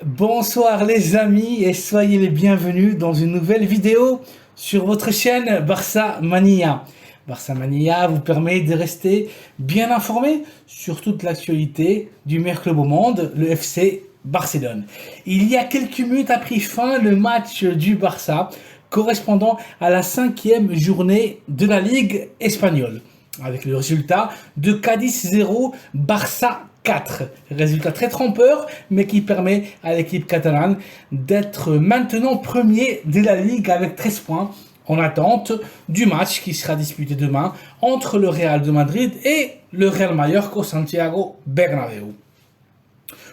Bonsoir les amis et soyez les bienvenus dans une nouvelle vidéo sur votre chaîne Barça Mania. Barça Mania vous permet de rester bien informé sur toute l'actualité du meilleur club au monde, le FC Barcelone. Il y a quelques minutes a pris fin le match du Barça correspondant à la 5e journée de la Ligue espagnole, avec le résultat de Cadiz 0, Barça 4. Résultat très trompeur, mais qui permet à l'équipe catalane d'être maintenant premier de la Ligue avec 13 points en attente du match qui sera disputé demain entre le Real de Madrid et le Real Mallorca au Santiago Bernabéu.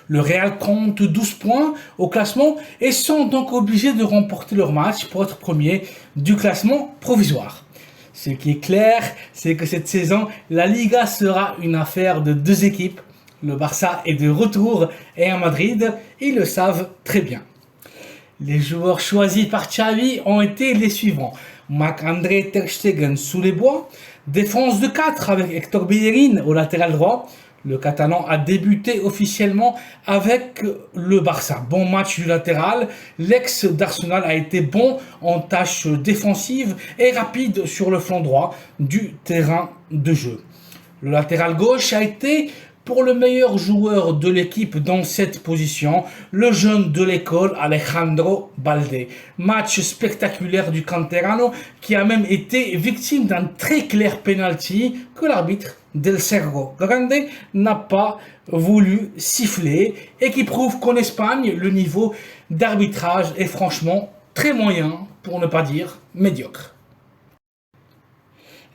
Le Real compte 12 points au classement et sont donc obligés de remporter leur match pour être premier du classement provisoire. Ce qui est clair, c'est que cette saison, la Liga sera une affaire de deux équipes. Le Barça est de retour et à Madrid, ils le savent très bien. Les joueurs choisis par Xavi ont été les suivants. Marc-André Ter Stegen sous les bois, défense de 4 avec Hector Bellerín au latéral droit. Le Catalan a débuté officiellement avec le Barça. Bon match du latéral. L'ex d'Arsenal a été bon en tâche défensive et rapide sur le flanc droit du terrain de jeu. Le latéral gauche a été pour le meilleur joueur de l'équipe dans cette position, le jeune de l'école Alejandro Balde. Match spectaculaire du Canterano qui a même été victime d'un très clair penalty que l'arbitre Del Cerro Grande n'a pas voulu siffler et qui prouve qu'en Espagne, le niveau d'arbitrage est franchement très moyen, pour ne pas dire médiocre.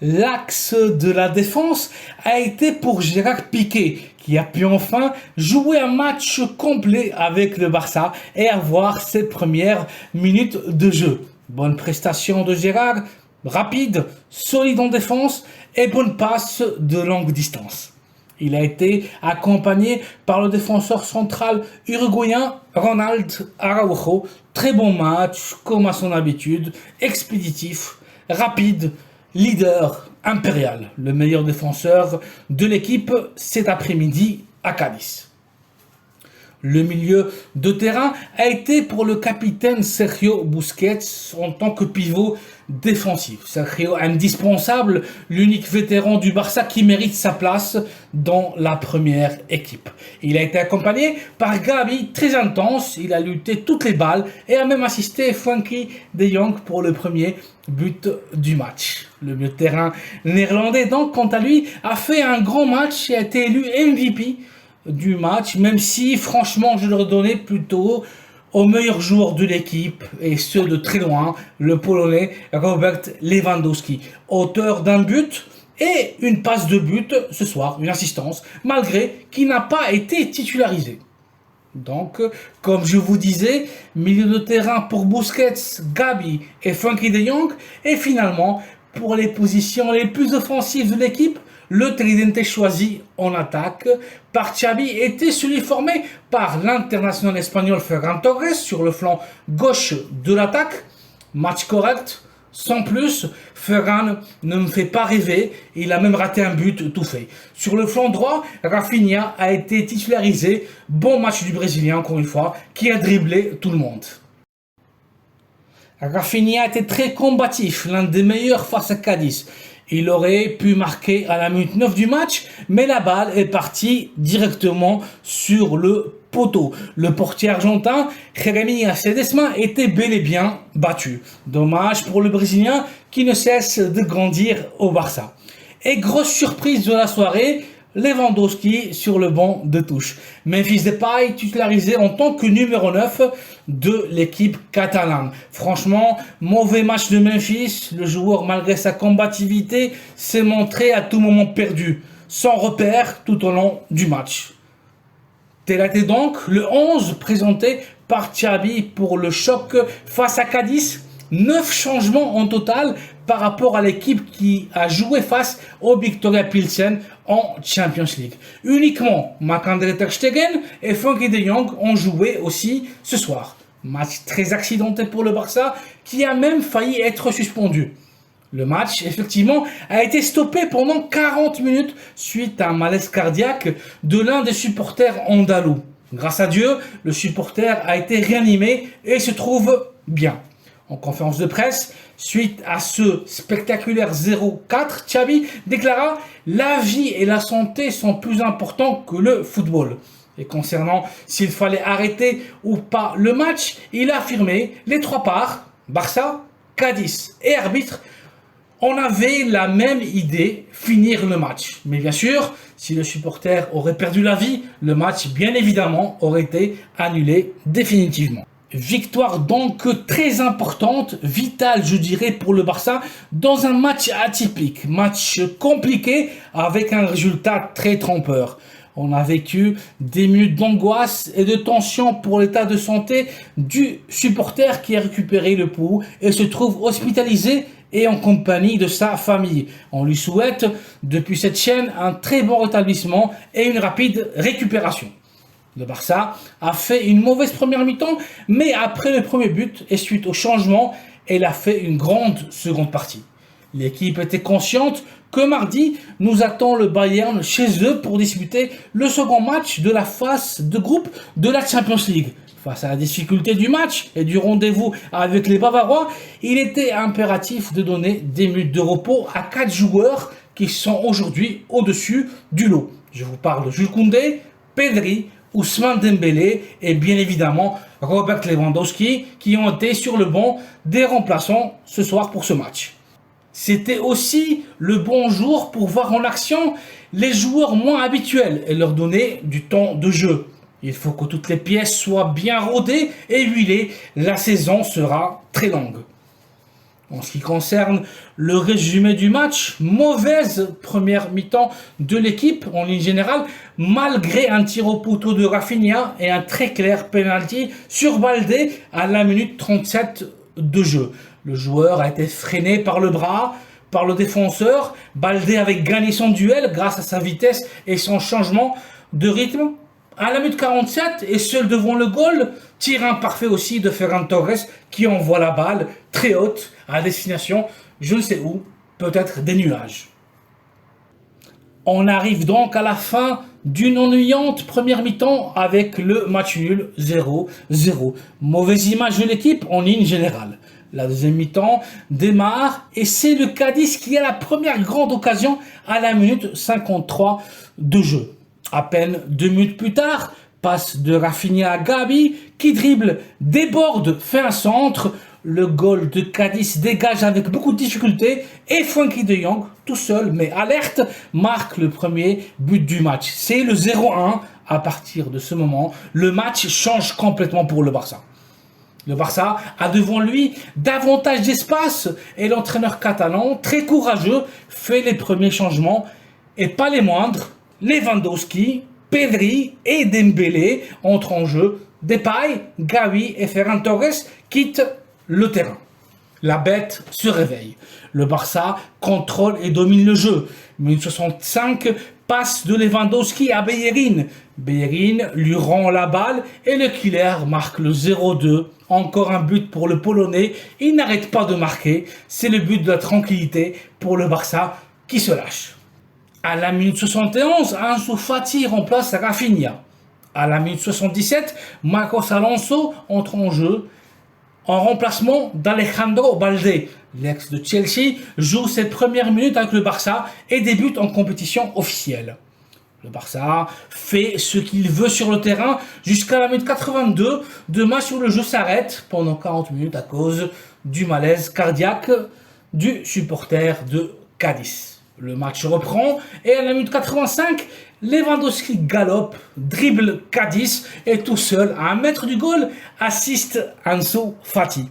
L'axe de la défense a été pour Gérard Piqué, qui a pu enfin jouer un match complet avec le Barça et avoir ses premières minutes de jeu. Bonne prestation de Gérard, rapide, solide en défense et bonne passe de longue distance. Il a été accompagné par le défenseur central uruguayen Ronald Araujo. Très bon match, comme à son habitude, expéditif, rapide, leader impérial, le meilleur défenseur de l'équipe cet après-midi à Cadiz. Le milieu de terrain a été pour le capitaine Sergio Busquets en tant que pivot défensif. Sergio indispensable, l'unique vétéran du Barça qui mérite sa place dans la première équipe. Il a été accompagné par Gavi, très intense, il a lutté toutes les balles et a même assisté Frenkie de Jong pour le premier but du match. Le milieu de terrain néerlandais donc quant à lui a fait un grand match et a été élu MVP du match, même si franchement je le redonnais plutôt au meilleur joueur de l'équipe et ce de très loin, le Polonais Robert Lewandowski, auteur d'un but et une passe de but ce soir, une assistance, malgré qu'il n'a pas été titularisé. Donc, comme je vous disais, milieu de terrain pour Busquets, Gabi et Frenkie de Jong, et finalement, pour les positions les plus offensives de l'équipe, le tridente choisi en attaque par Xavi était celui formé par l'international espagnol Ferran Torres sur le flanc gauche de l'attaque. Match correct, sans plus, Ferran ne me fait pas rêver, il a même raté un but tout fait. Sur le flanc droit, Rafinha a été titularisé, bon match du Brésilien encore une fois, qui a dribblé tout le monde. Rafinha était très combatif, l'un des meilleurs face à Cadiz. Il aurait pu marquer à la minute 9 du match, mais la balle est partie directement sur le poteau. Le portier argentin, Jeremías Ledesma, était bel et bien battu. Dommage pour le Brésilien qui ne cesse de grandir au Barça. Et grosse surprise de la soirée, Lewandowski sur le banc de touche. Memphis Depay titularisé en tant que numéro 9 de l'équipe catalane. Franchement, mauvais match de Memphis. Le joueur, malgré sa combativité, s'est montré à tout moment perdu, sans repère tout au long du match. Tel était donc le 11 présenté par Xavi pour le choc face à Cadiz. 9 changements en total par rapport à l'équipe qui a joué face au Viktoria Pilsen en Champions League. Uniquement Marc-André Ter Stegen et Frenkie de Jong ont joué aussi ce soir. Match très accidenté pour le Barça qui a même failli être suspendu. Le match, effectivement, a été stoppé pendant 40 minutes suite à un malaise cardiaque de l'un des supporters andalous. Grâce à Dieu, le supporter a été réanimé et se trouve bien. En conférence de presse, suite à ce spectaculaire 0-4, Xavi déclara « La vie et la santé sont plus importants que le football ». Et concernant s'il fallait arrêter ou pas le match, il a affirmé les trois parts, Barça, Cadiz et arbitre, on avait la même idée, finir le match. Mais bien sûr, si le supporter aurait perdu la vie, le match, bien évidemment, aurait été annulé définitivement. Victoire donc très importante, vitale je dirais pour le Barça, dans un match atypique, match compliqué avec un résultat très trompeur. On a vécu des minutes d'angoisse et de tension pour l'état de santé du supporter qui a récupéré le pouls et se trouve hospitalisé et en compagnie de sa famille. On lui souhaite depuis cette chaîne un très bon rétablissement et une rapide récupération. Le Barça a fait une mauvaise première mi-temps, mais après le premier but et suite au changement, elle a fait une grande seconde partie. L'équipe était consciente que mardi, nous attend le Bayern chez eux pour disputer le second match de la phase de groupe de la Champions League. Face à la difficulté du match et du rendez-vous avec les Bavarois, il était impératif de donner des minutes de repos à 4 joueurs qui sont aujourd'hui au-dessus du lot. Je vous parle de Jules Koundé, Pedri, Ousmane Dembélé et bien évidemment Robert Lewandowski qui ont été sur le banc des remplaçants ce soir pour ce match. C'était aussi le bon jour pour voir en action les joueurs moins habituels et leur donner du temps de jeu. Il faut que toutes les pièces soient bien rodées et huilées, la saison sera très longue. En ce qui concerne le résumé du match, mauvaise première mi-temps de l'équipe en ligne générale, malgré un tir au poteau de Rafinha et un très clair penalty sur Baldé à la minute 37 de jeu. Le joueur a été freiné par le bras, par le défenseur. Baldé avait gagné son duel grâce à sa vitesse et son changement de rythme. À la minute 47 et seul devant le goal, tir imparfait aussi de Ferran Torres qui envoie la balle très haute à destination, je ne sais où, peut-être des nuages. On arrive donc à la fin d'une ennuyante première mi-temps avec le match nul 0-0. Mauvaise image de l'équipe en ligne générale. La deuxième mi-temps démarre et c'est le Cadiz qui a la première grande occasion à la minute 53 de jeu. À peine 2 minutes plus tard, passe de Rafinha à Gabi qui dribble, déborde, fait un centre. Le goal de Cadiz dégage avec beaucoup de difficulté et Frenkie de Jong, tout seul mais alerte, marque le premier but du match. C'est le 0-1. À partir de ce moment, le match change complètement pour le Barça. Le Barça a devant lui davantage d'espace et l'entraîneur catalan, très courageux, fait les premiers changements et pas les moindres. Lewandowski, Pedri et Dembélé entrent en jeu. Depay, Gavi et Ferran Torres quittent le terrain. La bête se réveille. Le Barça contrôle et domine le jeu. Minute 65, passe de Lewandowski à Bellerin. Bellerin lui rend la balle et le killer marque le 0-2. Encore un but pour le Polonais. Il n'arrête pas de marquer. C'est le but de la tranquillité pour le Barça qui se lâche. À la minute 71, Ansu Fati remplace Rafinha. À la minute 77, Marcos Alonso entre en jeu en remplacement d'Alejandro Baldé. L'ex de Chelsea joue ses premières minutes avec le Barça et débute en compétition officielle. Le Barça fait ce qu'il veut sur le terrain jusqu'à la minute 82 de match où le jeu s'arrête pendant 40 minutes à cause du malaise cardiaque du supporter de Cadiz. Le match reprend et à la minute 85, Lewandowski galope, dribble Cadiz et tout seul à 1 mètre du goal assiste Ansu Fati.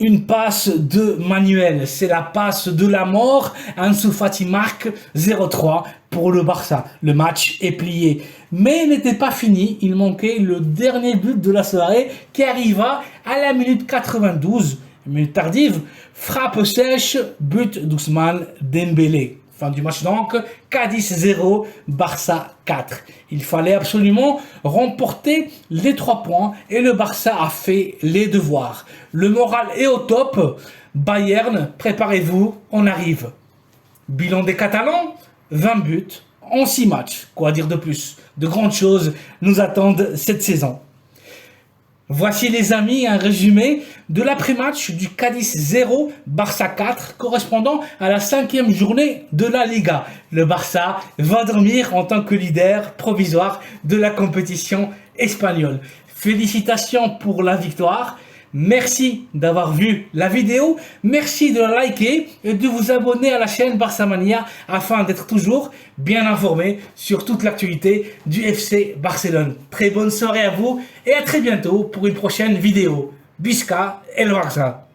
Une passe de Manuel, c'est la passe de la mort. Ansu Fati marque 0-3 pour le Barça. Le match est plié. Mais il n'était pas fini, il manquait le dernier but de la soirée qui arriva à la minute 92. Minute tardive, frappe sèche, but d'Ousmane Dembélé. Fin du match donc, Cadiz 0, Barça 4. Il fallait absolument remporter les 3 points et le Barça a fait les devoirs. Le moral est au top. Bayern, préparez-vous, on arrive. Bilan des Catalans, 20 buts en 6 matchs. Quoi dire de plus? De grandes choses nous attendent cette saison. Voici les amis un résumé de l'après-match du Cadiz 0, Barça 4, correspondant à la 5e journée de la Liga. Le Barça va dormir en tant que leader provisoire de la compétition espagnole. Félicitations pour la victoire. Merci d'avoir vu la vidéo, merci de la liker et de vous abonner à la chaîne Barça Mania afin d'être toujours bien informé sur toute l'actualité du FC Barcelone. Très bonne soirée à vous et à très bientôt pour une prochaine vidéo. Visca el Barça!